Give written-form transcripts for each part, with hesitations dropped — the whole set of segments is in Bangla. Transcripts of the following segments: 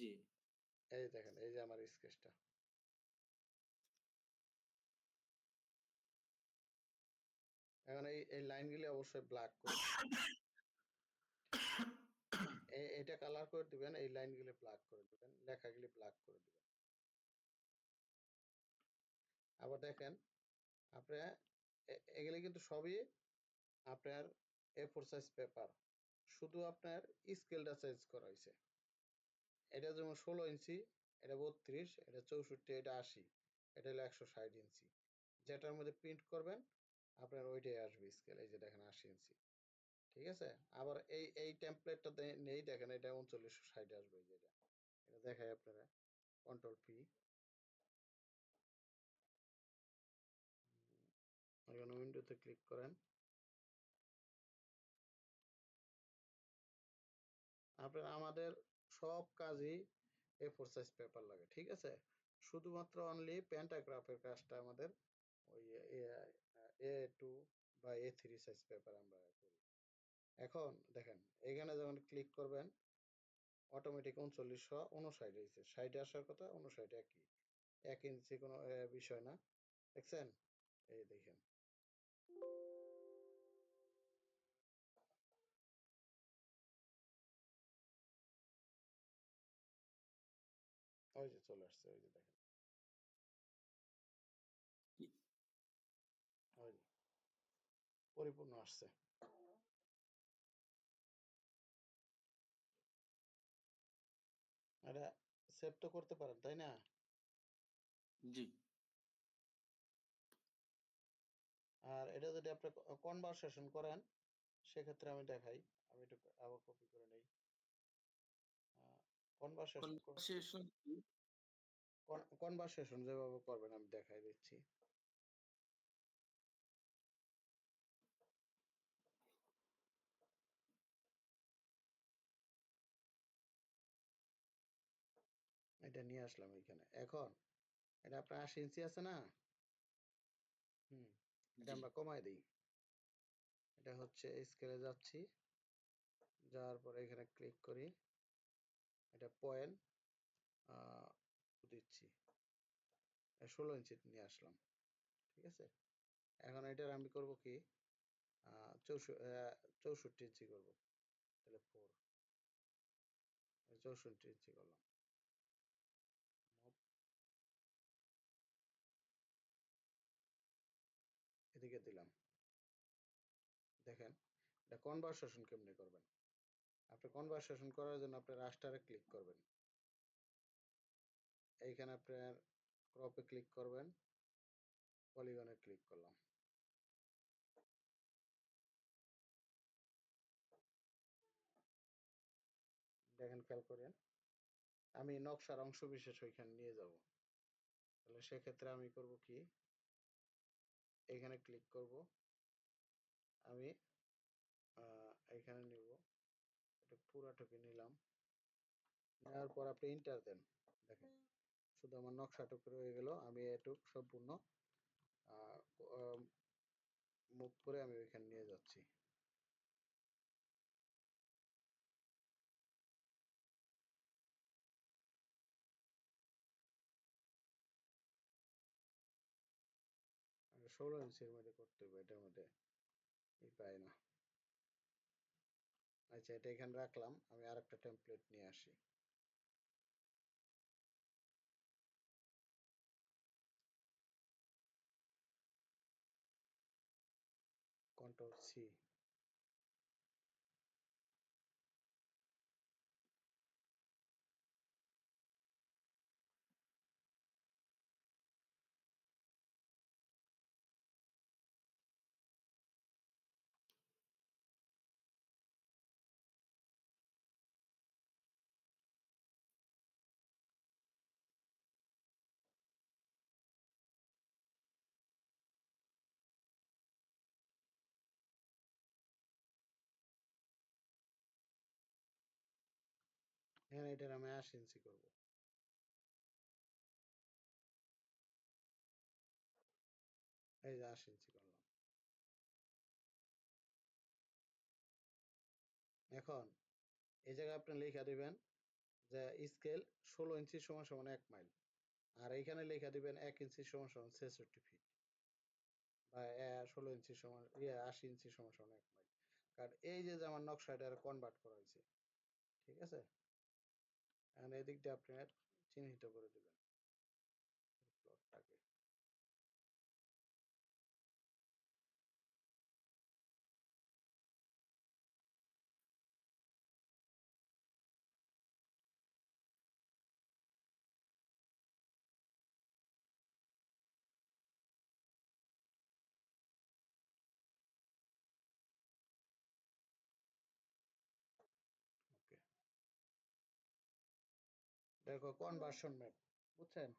জি। এই দেখেন, এই যে আমার স্কেচটা। এখন এই লাইনগুলি অবশ্যই ব্ল্যাক করে এটা কালার করে দিবেন, এই লাইনগুলি ব্ল্যাক করে দিবেন, লেখাগুলি ব্ল্যাক করে দিবেন। আবার দেখেন আপনার এগুলি কিন্তু সবই আপনার A4 সাইজ পেপার, শুধু আপনার স্কেলটা চেঞ্জ করা হয়েছে। এটা যেমন 16 ইঞ্চি, এটা 32, এটা 64, এটা 80, এটা হলো 160 ইঞ্চি। যেটার মধ্যে প্রিন্ট করবেন আপনার ওইটাই আসবে স্কেল। এই যে দেখেন 80 ইঞ্চি, ঠিক আছে। আবার এই টেমপ্লেটটা নেই, দেখেন এটা 3960 আসবে। যেটা এটা দেখাই আপনারা, কন্ট্রোল পি, এখানে উইন্ডোতে ক্লিক করেন। আপনার আমাদের সব কাজই A4 সাইজ পেপার লাগে, ঠিক আছে। শুধুমাত্র অনলি প্যান্টাগ্রাফের কাজটা আমাদের ওই A2 বা A3 সাইজ পেপার আমরা করি। এখন দেখেন এখানে যখন ক্লিক করবেন অটোমেটিক 3959 হয়েছে, 60 আসার কথা, 59 একই, 1 ইঞ্চি কোনো বিষয় না, দেখছেন। এই দেখেন, ওই যে চলে আসছে, ওই যে দেখেন, ওই যে পরিপূর্ণ আসছে। এটা সেভ তো করতে পারেন, তাই না? জি। আর এটা যদি আপনি কনভারসেশন করেন সেক্ষেত্রে আমি দেখাই। আমি একটু আবার কপি করে নেই। কনভারসেশন কনভারসেশন কি? কনভারসেশন যেভাবে করবেন আমি দেখাই দিচ্ছি। এটা নিয়ে আসলাম এখানে। এখন এটা আপনার 80 ইঞ্চি আছে না? এটা জি। আমরা কমাই দিই। এটা হচ্ছে স্কেলে যাচ্ছি, যাওয়ার পরে এখানে ক্লিক করি, এটা পয়েন্ট দিচ্ছি, 16 ইঞ্চি নিয়ে আসলাম, ঠিক আছে। এখন এটার আমি করব কি, 64 ইঞ্চি করব, তাহলে 64 ইঞ্চি করলাম। এদিকে দিলাম। দেখেন এটা কনভারসেশন কেমনে করবেন। আপনি কনভারসেশন করার জন্য আপনি রাস্টারে ক্লিক করবেন, এইখানে আপনার ক্রপে ক্লিক করবেন, পলিগনে ক্লিক করলাম। দেখেন খেয়াল করেন, আমি নকশার অংশ বিশেষ ওইখানে নিয়ে যাব। তাহলে সেক্ষেত্রে আমি করব কি, এইখানে ক্লিক করব, আমি এইখানে নিব, এটা পুরাটুকু নিলাম, নেওয়ার পর আপনি ইন্টার দেন। দেখেন শুধু আমার নকশাটুকু রয়ে গেল, আমি এটুক সম্পূর্ণ মুভ করে আমি ওইখানে নিয়ে যাচ্ছি। আমি 16 ইঞ্চির মধ্যে করতে হবে, এটার মধ্যে পাই না। আচ্ছা এটা এখানে রাখলাম, আমি আরেকটা টেমপ্লেট নিয়ে আসি। কন্ট্রোল সি, এখানে এটার আমি 80 ইঞ্চি করবো। এই যে 80 ইঞ্চি করলাম। এখন এই জায়গায় আপনি লেখা দিবেন যে স্কেল 16 ইঞ্চি সমান সমান 1 মাইল, আর এইখানে লেখা দিবেন 1 ইঞ্চি সমান সমান 66 ফিট, বা 16 ইঞ্চি সমান 80 ইঞ্চি সমান সমান 1 মাইল। কারণ এই যে আমার নকশাটা কনভার্ট করা হয়েছে, ঠিক আছে। এখন এই দিকটা আপনার চিহ্নিত করে দিবেন প্লটটাকে। ওকে, দেখো কনভার্সন ম্যাপ, বুঝছেন?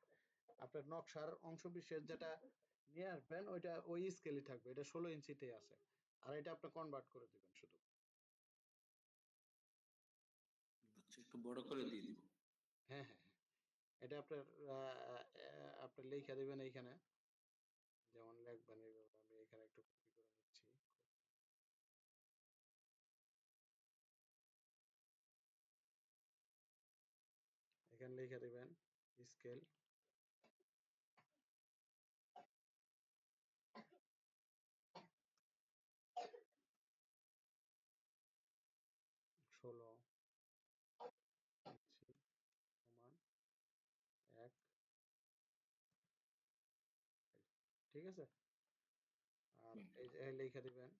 আপনার নকশার অংশ বিশেষ যেটা নিয়ে আসবেন ওইটা ওই স্কেলই থাকবে, এটা 16 ইঞ্চিতেই আছে, আর এটা আপনি কনভার্ট করে দিবেন শুধু। আচ্ছা, একটু বড় করে দিয়ে দিব। হ্যাঁ হ্যাঁ হ্যাঁ, এটা আপনার আপনি লেখা দিবেন এইখানে, যেমন লিখবেন এইভাবে। আমি এখানে একটু কপি করে নিচ্ছি। এখানে লিখে দিবেন স্কেল 16 ইঞ্চি সমান 1, ঠিক আছে। আর হুম। এই যে লিখে দিবেন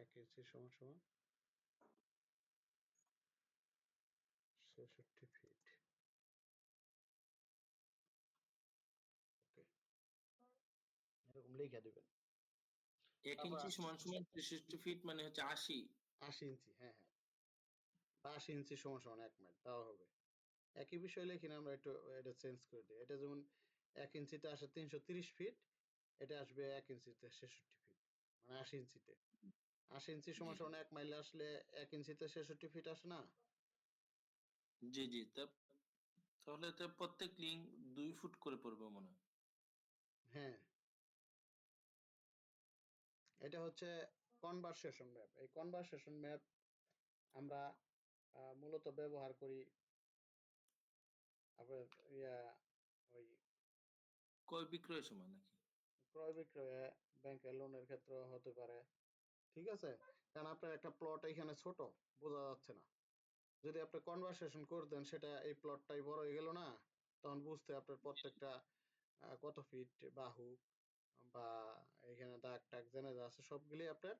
1 ইঞ্চি সমান সমান 66 ফিট। ওকে, এরকম লিখে দিবেন। 1 তারপর ইঞ্চি সমান সমান 63 ফিট মানে হচ্ছে 80। 80 ইঞ্চি, হ্যাঁ হ্যাঁ, বা 80 ইঞ্চি সমান সমান 1 মাইল, তাও হবে। একই বিষয় লিখি না, আমরা একটু এটা চেঞ্জ করে দিই। এটা যেমন 1 ইঞ্চিতে আসে 330 ফিট, এটা আসবে 1 ইঞ্চিতে 66 ফিট, মানে 80 ইঞ্চিতে। 80 ইঞ্চি জি, সমান জি। সমান 1 মাইলে আসলে 1 ইঞ্চিতে 66 ফিট আসে না? জি, জি। তাহলে তো প্রত্যেক লিঙ্ক 2 ফুট করে পড়বে মনে হয়। হ্যাঁ, এটা হচ্ছে কনভারসেশন ম্যাপ। এই কনভারসেশন ম্যাপ আমরা মূলত ব্যবহার করি আপনার ইয়া ওই ক্রয় বিক্রয়ের সময় নাকি? ক্রয় বিক্রয়ে, ব্যাংকের লোনের ক্ষেত্রেও হতে পারে, ঠিক আছে। কারণ আপনার একটা প্লট এখানে ছোট, বোঝা যাচ্ছে না। যদি আপনি কনভারসেশন করে দেন, সেটা এই প্লটটাই বড় হয়ে গেল না, তখন বুঝতে আপনার প্রত্যেকটা কত ফিট বাহু বা এখানে দাগ টাগ জেনে যা আছে সবগুলি আপনার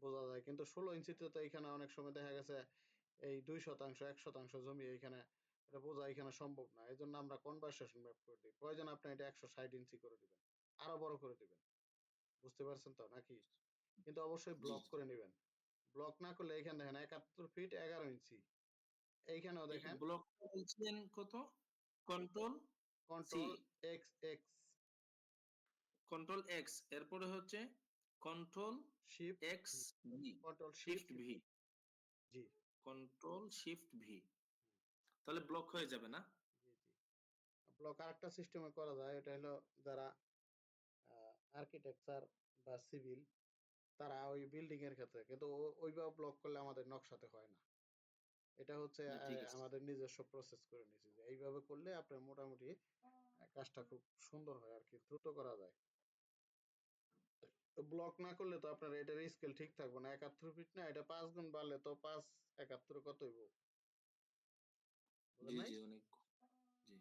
বোঝা যায়। কিন্তু 16 ইঞ্চিতে তো এখানে অনেক সময় দেখা গেছে এই 2 শতাংশ 1 শতাংশ জমি এইখানে, এটা বোঝা এখানে সম্ভব না। এই জন্য আমরা কনভারসেশন ম্যাপ করে দিই। প্রয়োজন আপনি এটা 160 ইঞ্চি করে দিবেন, আরো বড় করে দিবেন। বুঝতে পারছেন তো নাকি? কিন্তু অবশ্যই জি, ব্লক জি। করে নেবেন। ব্লক না করলে এখানে দেখেন 71 ফিট 11 ইঞ্চি, এইখানেও এই দেখেন ব্লকটা বলছিলেন কত? Control C, control X X, control X, এরপরে হচ্ছে control shift X V, V, control shift shift V, V. জি, কন্ট্রোল শিফট ভি। তাহলে ব্লক হয়ে যাবে না? জি জি। ব্লক আরেকটা সিস্টেমে করা যায়, এটা হলো যারা আর্কিটেকচার বা সিভিল, তারা ওই বিল্ডিং এর ক্ষেত্রে, কিন্তু ওইভাবে ব্লক করলে আমাদের নকশাতে হয় না। এটা হচ্ছে না, ঠিক আছে। আমাদের নিজস্ব প্রসেস করে নিয়েছি, যে এইভাবে করলে আপনার মোটামুটি কাজটা খুব সুন্দর হয় আর কি, দ্রুত করা যায়। তো ব্লক না করলে তো আপনার এটার স্কেল ঠিক থাকবে না। 71 ফিট না, এটা 5 গুণ বাড়লে তো 5 71 কত হইব, বুঝেন জি, নাই? জি, অনেক। জি।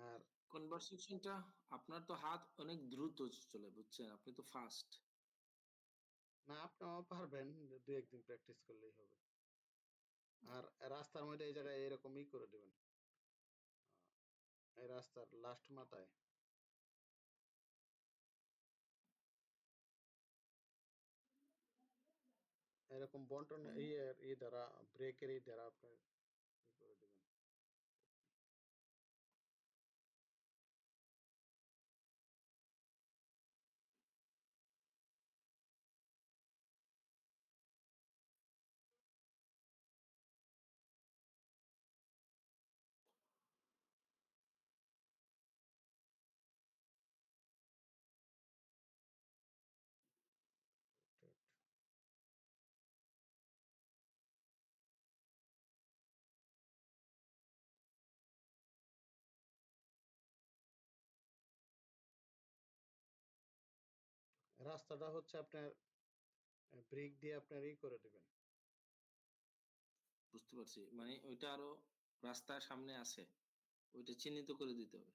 আর কনভারসেশনটা আপনার তো হাত অনেক দ্রুত চলে, বুঝছেন? আপনি তো ফাস্ট। না, আপনিও পারবেন, 2 একদিন প্র্যাকটিস করলেই হবে। আর রাস্তার মধ্যে এই জায়গায় এরকমই করে দেবেন, এই রাস্তার লাস্ট মাথায় এরকম বন্টন দ্বারা, ব্রেকের এই দ্বারা আপনি ই করে দেবেন। রাস্তাটা হচ্ছে আপনার ব্রিক দিয়ে আপনার করে দিবেন। বুঝতে পারছি। মানে ওইটা আরো রাস্তার সামনে আছে। ওইটা চিহ্নিত করে দিতে হবে।